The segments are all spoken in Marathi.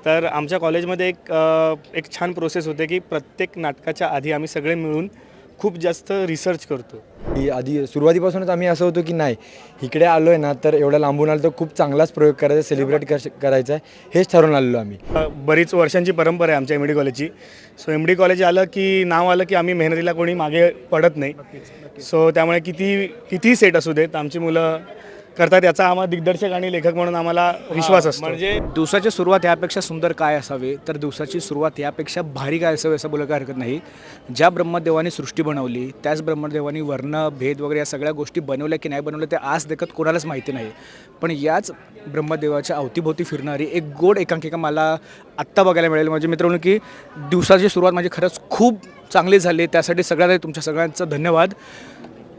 तर आमच्या कॉलेजमध्ये एक छान प्रोसेस होते की प्रत्येक नाटकाच्या आधी आम्ही सगळे मिळून खूप जास्त रिसर्च करतो. की आधी सुरुवातीपासूनच आम्ही असं होतो की नाही इकडे आलो आहे ना तर एवढ्या लांबून आलो तर खूप चांगलाच प्रयोग करायचा सेलिब्रेट करायचा आहे हेच ठरवून आलेलो आम्ही. बरीच वर्षांची परंपरा आहे आमच्या एम डी कॉलेजची. सो एम डी कॉलेज आलं की नाव आलं की आम्ही मेहनतीला कोणी मागे पडत नाही. सो त्यामुळे कितीही सेट असू देत आमची मुलं करतात, याचा आम्हाला दिग्दर्शक आणि लेखक म्हणून आम्हाला विश्वास असतो. म्हणजे दिवसाची सुरुवात यापेक्षा सुंदर काय असावी, तर दिवसाची सुरुवात यापेक्षा भारी काय असावी असं बोलायला हरकत नाही. ज्या ब्रह्मदेवाने सृष्टी बनवली त्याच ब्रह्मदेवाने वर्ण भेद वगैरे या सगळ्या गोष्टी बनवल्या की नाही बनवल्या ते आज देखत कोणालाच माहिती नाही. पण याच ब्रह्मदेवाच्या अवतीभोवती फिरणारी एक गोड एकांकिका मला आत्ता बघायला मिळेल. म्हणजे मित्रांनो की दिवसाची सुरुवात माझी खरंच खूप चांगली झाली. त्यासाठी सगळ्यांना तुमच्या सगळ्यांचं धन्यवाद.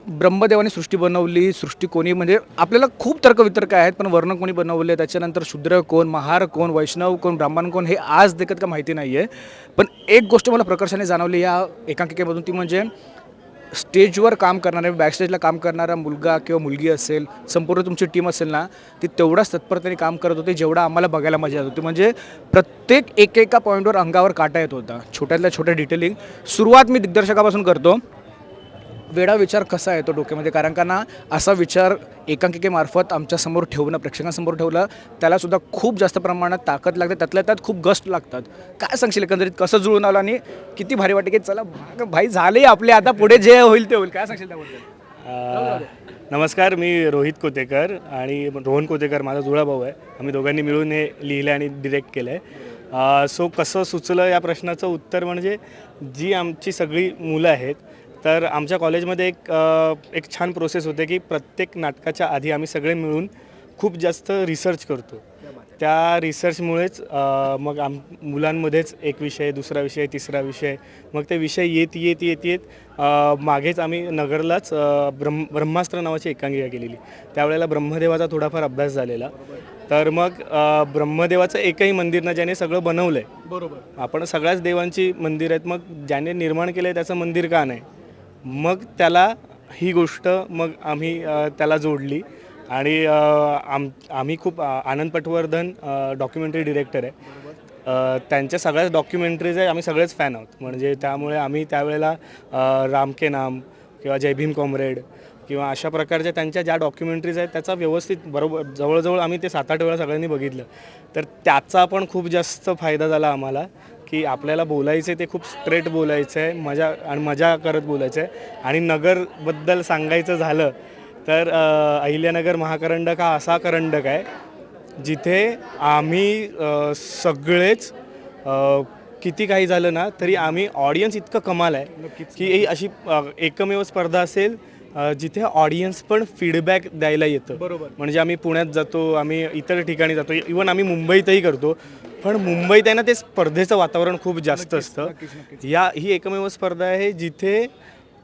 ब्रह्मदेवाने सृष्टी बनवली, सृष्टी कोणी म्हणजे आपल्याला खूप तर्कवितर्क आहेत, पण वर्ण कोणी बनवले, त्याच्यानंतर शूद्र कोण, महार कोण, वैष्णव कोण, ब्राह्मण कोण हे आज देखत का माहिती नाही आहे. पण एक गोष्ट मला प्रकर्षाने जाणवली या एकांकिकेमधून, ती म्हणजे स्टेजवर काम करणारे, बॅकस्टेजला काम करणारा मुलगा किंवा मुलगी असेल, संपूर्ण तुमची टीम असेल ना, ती तेवढाच तत्परतेने काम करत होती जेवढा आम्हाला बघायला मजा येत होती. म्हणजे प्रत्येक एकेका पॉईंटवर अंगावर काटा येत होता. छोट्यातल्या छोट्या डिटेलिंग. सुरुवात मी दिग्दर्शकापासून करतो. वेळा विचार कसा येतो डोक्यामध्ये, कारण का ना असा विचार एकांकिकेमार्फत आमच्यासमोर ठेवणं, प्रेक्षकांसमोर ठेवलं, त्यालासुद्धा खूप जास्त प्रमाणात ताकद लागते, त्यातल्या त्यात खूप गस्ट लागतात. काय सांगशील एकंदरीत कसं जुळून आलं आणि किती भारी वाटते की चला भाई झाले आपले, आता पुढे जे होईल ते होईल. काय सांगशील त्याबद्दल? नमस्कार, मी रोहित कोतेकर आणि रोहन कोतेकर माझा जुळा भाऊ आहे. आम्ही दोघांनी मिळून हे लिहिलं आणि डिरेक्ट केलं आहे. सो कसं सुचलं या प्रश्नाचं उत्तर म्हणजे जी आमची सगळी मुलं आहेत, तर आमच्या कॉलेजमध्ये एक छान प्रोसेस होते की प्रत्येक नाटकाच्या आधी आम्ही सगळे मिळून खूप जास्त रिसर्च करतो. त्या रिसर्चमुळेच मग मुलांमध्येच एक विषय, दुसरा विषय, तिसरा विषय, मग ते विषय येत मागेच आम्ही नगरलाच ब्रह्मास्त्र नावाची एकांकिका केलेली. त्यावेळेला ब्रह्मदेवाचा थोडाफार अभ्यास झालेला. तर मग ब्रह्मदेवाचं एकही मंदिर ना ज्याने सगळं बनवलं आहे, बरोबर, आपण सगळ्याच देवांची मंदिर आहेत, मग ज्याने निर्माण केलं आहे त्याचं मंदिर का नाही. मग त्याला ही गोष्ट मग आम्ही त्याला जोडली आणि आम्ही खूप आनंद पटवर्धन डॉक्युमेंटरी डिरेक्टर आहे, त्यांच्या सगळ्याच डॉक्युमेंटरीज आहे, आम्ही सगळेच फॅन आहोत. म्हणजे त्यामुळे आम्ही त्यावेळेला राम के नाम किंवा जय भीम कॉम्रेड किंवा अशा प्रकारच्या त्यांच्या ज्या डॉक्युमेंटरीज आहेत त्याचा व्यवस्थित बरोबर जवळजवळ आम्ही ते 7-8 वेळा सगळ्यांनी बघितलं. तर त्याचा पण खूप जास्त फायदा झाला आम्हाला की आपल्याला बोलायचं आहे ते खूप स्ट्रेट बोलायचं आहे, मजा करत बोलायचं आहे. आणि नगरबद्दल सांगायचं झालं तर अहिल्यानगर महाकरंडक हा असा करंडक आहे जिथे आम्ही सगळेच किती काही झालं ना तरी आम्ही ऑडियन्स इतकं कमाल आहे की ही अशी एकमेव स्पर्धा असेल जिथे ऑडियन्स पण फीडबॅक द्यायला येतं. बरोबर. म्हणजे आम्ही पुण्यात जातो, आम्ही इतर ठिकाणी जातो, इवन आम्ही मुंबईतही करतो, पण मुंबईत आहे ना ते स्पर्धेचं वातावरण खूप जास्त असतं. ही एकमेव स्पर्धा आहे जिथे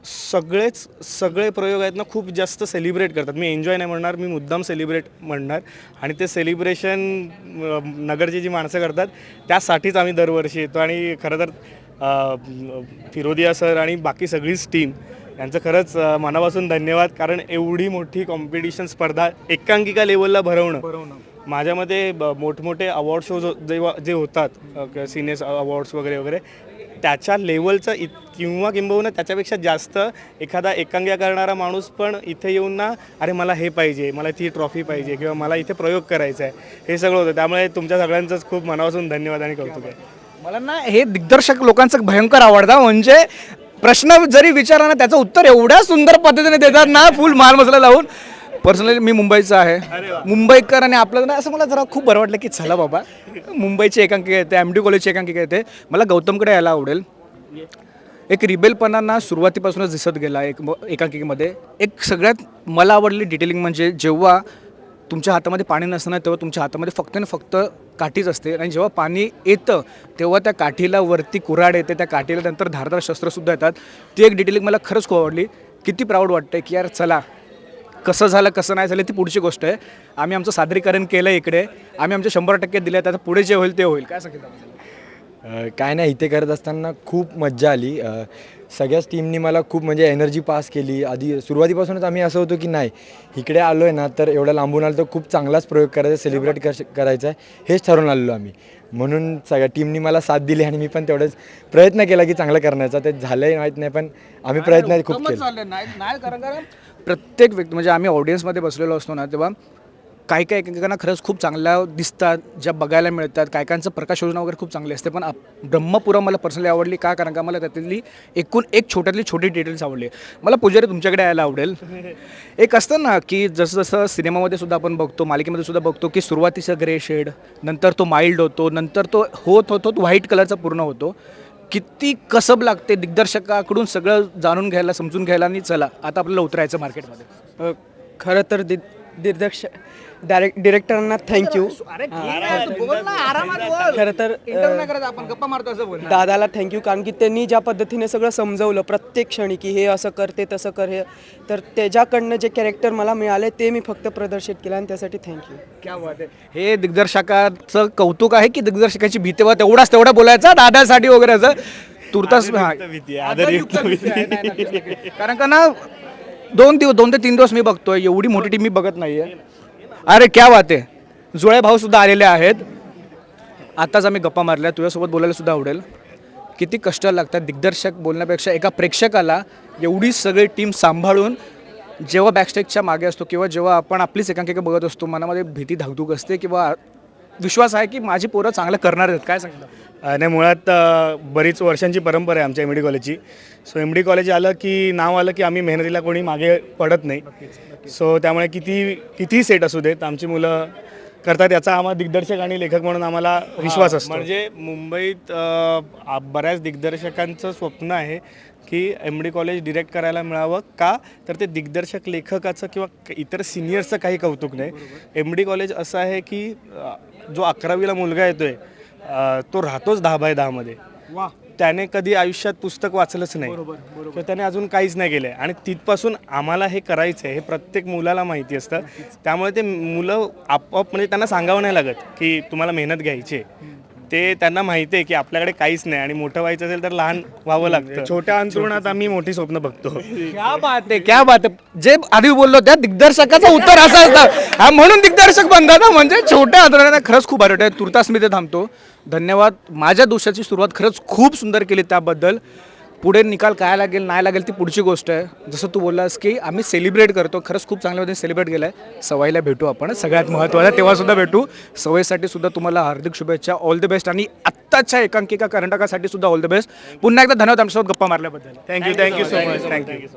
सगळे प्रयोग आहेत ना खूप जास्त सेलिब्रेट करतात. मी एन्जॉय नाही म्हणणार, मी मुद्दाम सेलिब्रेट म्हणणार. आणि ते सेलिब्रेशन नगरची जी माणसं करतात त्यासाठीच आम्ही दरवर्षी येतो. आणि खरं तर फिरोदिया सर आणि बाकी सगळीच टीम यांचं खरंच मनापासून धन्यवाद, कारण एवढी मोठी कॉम्पिटिशन स्पर्धा एकांकिका लेवलला भरवणं. माझ्यामध्ये मोठमोठे अवॉर्ड शोज जे होतात, सिनियर्स अवॉर्ड्स वगैरे त्याच्या लेवलचं किंबहुना त्याच्यापेक्षा जास्त एखादा एकांकिका करणारा माणूस पण इथे येऊन ना अरे मला हे पाहिजे, मला ती ट्रॉफी पाहिजे किंवा मला इथे प्रयोग करायचा आहे, हे सगळं होतं. त्यामुळे तुमच्या सगळ्यांचंच खूप मनापासून धन्यवाद आणि कौतुक आहे. मला ना हे दिग्दर्शक लोकांचं भयंकर आवडतं. म्हणजे प्रश्न जरी विचारला ना त्याचं उत्तर एवढ्या सुंदर पद्धतीने देतात ना, फुल माल मसाला लावून. पर्सनली मी मुंबईचा आहे, मुंबईकर, आणि आपलं ना असं मला जरा खूप बरं वाटलं की चला बाबा मुंबईची एकांकिका येते, एम डी कॉलेजची एकांकिका येते. मला गौतमकडे यायला आवडेल. एक रिबेलपणा सुरुवातीपासूनच दिसत गेला एकांकिकेमध्ये. एक सगळ्यात मला आवडली डिटेलिंग म्हणजे जेव्हा तुमच्या हातामध्ये पाणी नसताना तेव्हा तुमच्या हातामध्ये फक्त आणि फक्त काठीच असते, आणि जेव्हा पाणी येतं तेव्हा त्या काठीला वरती कुऱ्हाड येते, त्या काठीला नंतर धारदार शस्त्रसुद्धा येतात. ती एक डिटेलिंग मला खरंच खूप आवडली. किती प्राऊड वाटतं की यार चला, कसं झालं कसं नाही झालं ती पुढची गोष्ट आहे. आम्ही आमचं सादरीकरण केलं इकडे, आम्ही आमचे 100% दिले, आता पुढे जे होईल ते होईल. काय सांगितलं? काय नाही, इथे करत असताना खूप मज्जा आली. सगळ्याच टीमनी मला खूप म्हणजे एनर्जी पास केली. आधी सुरुवातीपासूनच आम्ही असं होतो की नाही, इकडे आलो आहे ना तर एवढं लांबून आलो तर खूप चांगलाच प्रयोग करायचा, सेलिब्रेट करायचा आहे हेच ठरवून आलेलो आम्ही. म्हणून सगळ्या टीमनी मला साथ दिली आणि मी पण तेवढंच प्रयत्न केला की चांगलं करण्याचा. ते झालंही माहीत नाही, पण आम्ही प्रयत्न खूप केले. नाही कारण प्रत्येक व्यक्ती म्हणजे आम्ही ऑडियन्समध्ये बसलेलो असतो ना, तेव्हा काही काही एकेकांना खरंच खूप चांगल्या दिसतात, ज्या बघायला मिळतात. काही काहींचं प्रकाश योजना वगैरे खूप चांगली असते, पण ब्रह्मपुरा मला पर्सनली आवडली. का कारण का मला त्यातली एकूण एक छोट्यातली छोटी डिटेल्स आवडली. मला पुजारी तुमच्याकडे यायला आवडेल. एक असतं ना की जसं जसं सिनेमामध्ये सुद्धा आपण बघतो, मालिकेमध्ये सुद्धा बघतो की सुरुवातीचा ग्रे शेड, नंतर तो माइल्ड होतो, नंतर तो होत व्हाईट कलरचा पूर्ण होतो. किती कसब लागते दिग्दर्शकाकडून सगळं जाणून घ्यायला, समजून घ्यायला, आणि चला आता आपल्याला उतरायचं मार्केटमध्ये. खरं तर डिरेक्टरांना थँक्यू. खरं तर आपण गप्पा मारतो असं बोल. दादाला थँक्यू, कारण की त्यांनी ज्या पद्धतीने सगळं समजवलं प्रत्येक क्षणी की हे असं कर, ते तसं कर, हे तर त्याच्याकडनं जे कॅरेक्टर मला मिळाले ते मी फक्त प्रदर्शित केलं आणि त्यासाठी थँक्यू. क्या बात आहे. हे दिग्दर्शकाचं कौतुक आहे की दिग्दर्शकाची भीती वा तेवढा बोलायचा दादासाठी वगैरे असं तुर्तास. आदरयुक्त भीती आहे. कारण का ना 2 ते 3 दिवस मी बघतोय, एवढी मोठी टीम मी बघत नाहीये. अरे क्या बात आहे. जुळे भाऊ सुद्धा आलेले आहेत. आताच आम्ही गप्पा मारल्या, तुझ्यासोबत बोलायला सुद्धा आवडेल. किती कष्ट लागतात दिग्दर्शक बोलण्यापेक्षा एका प्रेक्षकाला एवढी सगळी टीम सांभाळून. जेव्हा बॅकस्टेजच्या मागे असतो किंवा जेव्हा आपण आपलीच एकांकिका बघत असतो, मनामध्ये भीती धाकधूक असते किंवा विश्वास आहे की माझी पोरं चांगलं करणार आहेत. काय सांगितलं? आणि मुळात बरीच वर्षांची परंपरा आहे आमच्या एम डी कॉलेजची. सो एम डी कॉलेज आलं की नाव आलं की आम्ही मेहनतीला कोणी मागे पडत नाही. सो त्यामुळे कितीही सेट असू देत आमची मुलं करतात, याचा आम्हाला दिग्दर्शक आणि लेखक म्हणून आम्हाला विश्वास असतो. म्हणजे मुंबईत बऱ्याच दिग्दर्शकांचं स्वप्न आहे की एम डी कॉलेज डिरेक्ट करायला मिळावं. का तर ते दिग्दर्शक लेखकाचं किंवा इतर सिनियर्सचं काही कौतुक नाही. एम डी कॉलेज असं आहे की जो 11वीला मुलगा येतोय तो राहतोच 10/10 मध्ये. वा. त्याने कधी आयुष्यात पुस्तक वाचलंच नाही किंवा त्याने अजून काहीच नाही केलं आहे, आणि तिथपासून आम्हाला हे करायचं आहे हे प्रत्येक मुलाला माहिती असतं. त्यामुळे ते मुलं आपोआप म्हणजे त्यांना सांगावं नाही लागत की तुम्हाला मेहनत घ्यायची आहे. ते त्यांना माहिती आहे की आपल्याकडे काहीच नाही आणि मोठं व्हायचं असेल तर लहान व्हावं लागतं. छोट्या अंतरुणात आम्ही मोठी स्वप्न बघतो. क्या बात आहे, क्या बात आहे. जे आधी बोललो त्या दिग्दर्शकाचं उत्तर असं असतं. हा म्हणून दिग्दर्शक बनतात ना, म्हणजे छोट्या अंतराने. खरंच खूप भारी वाटतं. तुर्तास मी ते थांबतो. धन्यवाद. माझ्या दिवसाची सुरुवात खरंच खूप सुंदर केली त्याबद्दल. पुढे निकाल काय लागेल नाही लागेल ती पुढची गोष्ट आहे. जसं तू बोललास की आम्ही सेलिब्रेट करतो, खरंच खूप चांगल्या पद्धतीने सेलिब्रेट केलं आहे. सवयीला भेटू आपण, सगळ्यात महत्त्वाचं तेव्हासुद्धा भेटू. सवयीसाठी सुद्धा तुम्हाला हार्दिक शुभेच्छा, ऑल द बेस्ट. आणि आत्ताच्या एकांकिका कर्नाटकासाठी सुद्धा ऑल द बेस्ट. पुन्हा एकदा धन्यवाद आमच्यासोबत गप्पा मारल्याबद्दल. Thank you so much. थँक्यू.